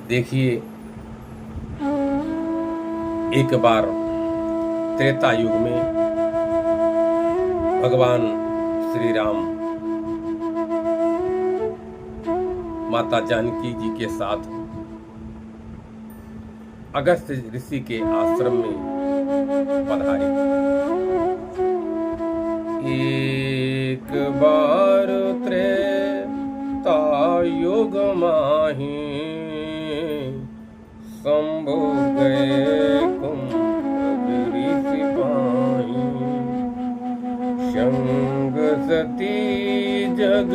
देखिए, एक बार त्रेता युग में भगवान श्री राम माता जानकी जी के साथ अगस्त्य ऋषि के आश्रम में पधारे। एक बार त्रेता युग माही शंभु गए कुंभ ऋषि पाही। शंग सती जग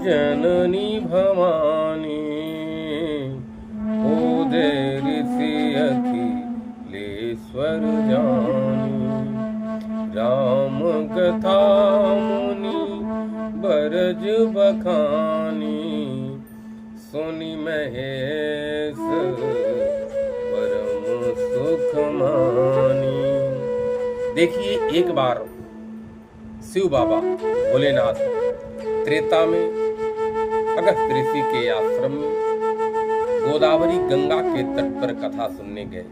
जननी भवानी ओदे ऋषि अखिलेश्वर जानी। राम कथा मुनि बरज बखानी सुनि महेश परम सुख मानी। देखिए, एक बार शिव बाबा भोलेनाथ त्रेता में अगस्त्य ऋषि के आश्रम में गोदावरी गंगा के तट पर कथा सुनने गए।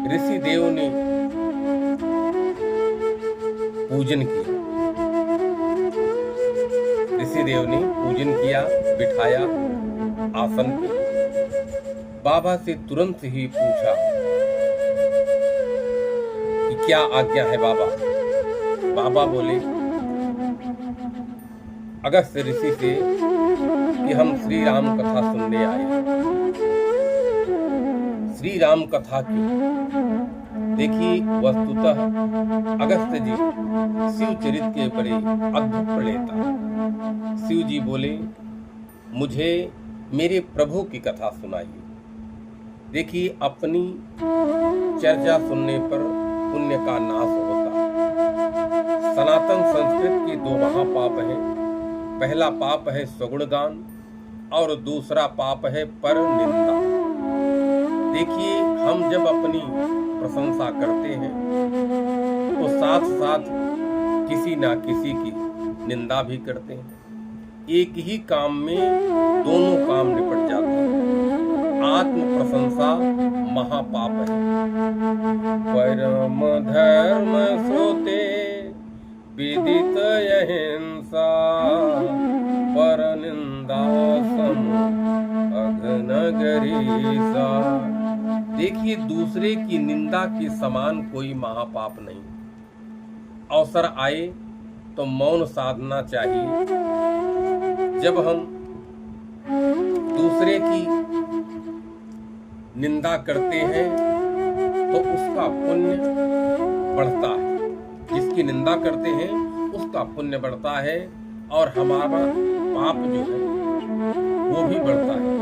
ऋषि देव ने पूजन किया। ऋषि देव ने पूजन किया, बिठाया आसन पे। बाबा से तुरंत ही पूछा कि क्या आज्ञा है बाबा। बाबा बोले अगस्त्य ऋषि से कि हम श्री राम कथा सुनने आए। श्री राम कथा की देखिए, वस्तुतः अगस्त्य जी शिव चरित्र के बड़े अद्भुत प्रणेता। शिव जी बोले मुझे मेरे प्रभु की कथा सुनाइए। देखिए, अपनी चर्चा सुनने पर पुण्य का नाश होता है। सनातन संस्कृत के दो महापाप हैं। पहला पाप है स्वगुण गान और दूसरा पाप है पर निंदा। देखिए, हम जब अपनी प्रशंसा करते हैं तो साथ साथ किसी ना किसी की निंदा भी करते हैं। एक ही काम में दोनों काम निपट जाते हैं। आत्म प्रशंसा महापाप है। परम धर्म श्रोते विदित अहिंसा पर निंदा सम अघनगरीसा। देखिए, दूसरे की निंदा के समान कोई महापाप नहीं। अवसर आए तो मौन साधना चाहिए। जब हम दूसरे की निंदा करते हैं तो उसका पुण्य बढ़ता है। जिसकी निंदा करते हैं उसका पुण्य बढ़ता है और हमारा पाप जो है वो भी बढ़ता है।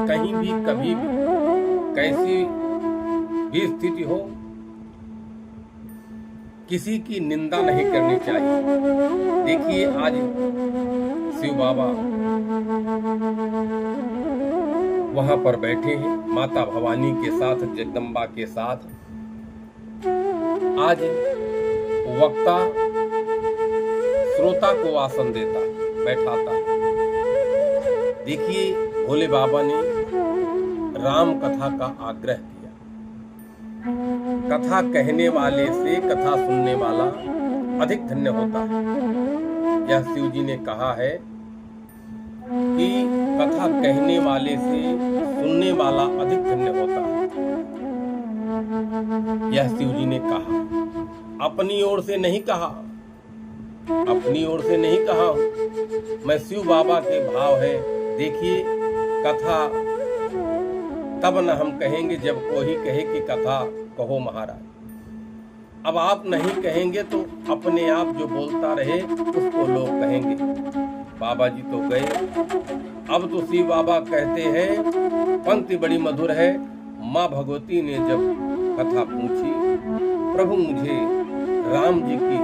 कहीं भी कभी भी कैसी भी स्थिति हो, किसी की निंदा नहीं करनी चाहिए। देखिए, आज शिव बाबा वहां पर बैठे हैं माता भवानी के साथ, जगदम्बा के साथ। आज वक्ता श्रोता को आसन देता, बैठाता। देखिए, भोले बाबा ने राम कथा का आग्रह किया। कथा कहने वाले से कथा सुनने वाला अधिक धन्य होता है। यह शिव जी ने कहा है कि कथा कहने वाले से सुनने वाला अधिक धन्य होता है। यह शिव जी ने कहा, अपनी ओर से नहीं कहा, अपनी ओर से नहीं कहा। मैं शिव बाबा के भाव है। देखिए, कथा तब न हम कहेंगे जब कोई कहे कि कथा कहो महाराज। अब आप नहीं कहेंगे तो अपने आप जो बोलता रहे उसको लोग कहेंगे। बाबा जी तो गए, अब तो शिव बाबा कहते हैं, पंक्ति बड़ी मधुर है। माँ भगवती ने जब कथा पूछी, प्रभु मुझे राम जी की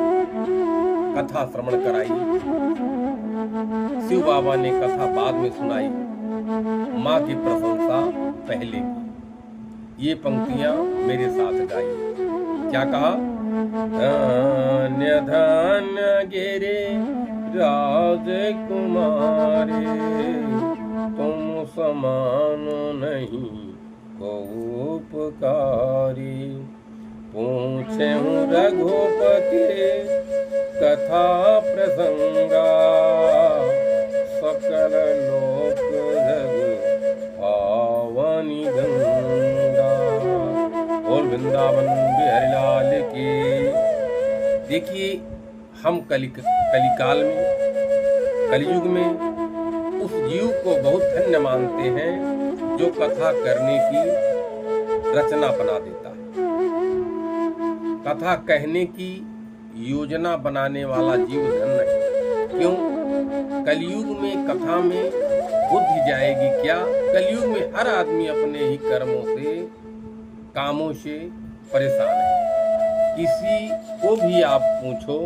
कथा श्रवण कराई। शिव बाबा ने कथा बाद में सुनाई, माँ की प्रशंसा पहले की। ये पंक्तियां मेरे साथ गाई। क्या कहा? धन्य धन्य गिरे राजकुमारी, तुम समान नहीं को उपकारी। पूछे रघुपति कथा प्रसंगा, सकल लोक जग पावनी गंगा। बोल वृंदावन बिहारी लाल की। देखिए, हम कलिकाल में, कलयुग में उस जीव को बहुत धन्य मानते हैं जो कथा करने की रचना बना देता है। कथा कहने की योजना बनाने वाला जीव धन्य है। क्यों? कलयुग में कथा में बुद्धि जाएगी क्या? कलयुग में हर आदमी अपने ही कर्मों से, कामों से परेशान है। किसी को भी आप पूछो,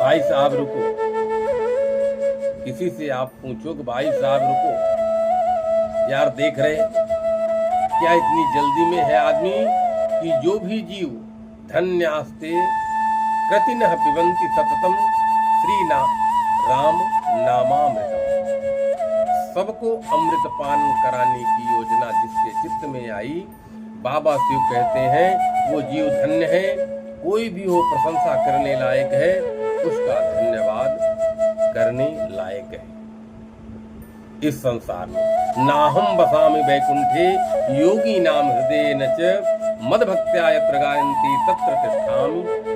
भाई साहब रुको, किसी से आप पूछो कि भाई साहब रुको यार, देख रहे क्या इतनी जल्दी में है आदमी कि जो भी जीव धन्यास्ते कृतिनः पिबन्ति सततम श्री राम नामामृतम। सबको अमृत पान कराने की योजना जिसके चित्त में आई, बाबा शिव कहते हैं वो जीव धन्य है। कोई भी हो प्रशंसा करने लायक है, उसका धन्यवाद करने लायक है। इस संसार में नाहम बसामि वैकुंठे योगी नाम हृदय न च मद भक्त्या यत्र गायन्ति तत्र तिष्ठामि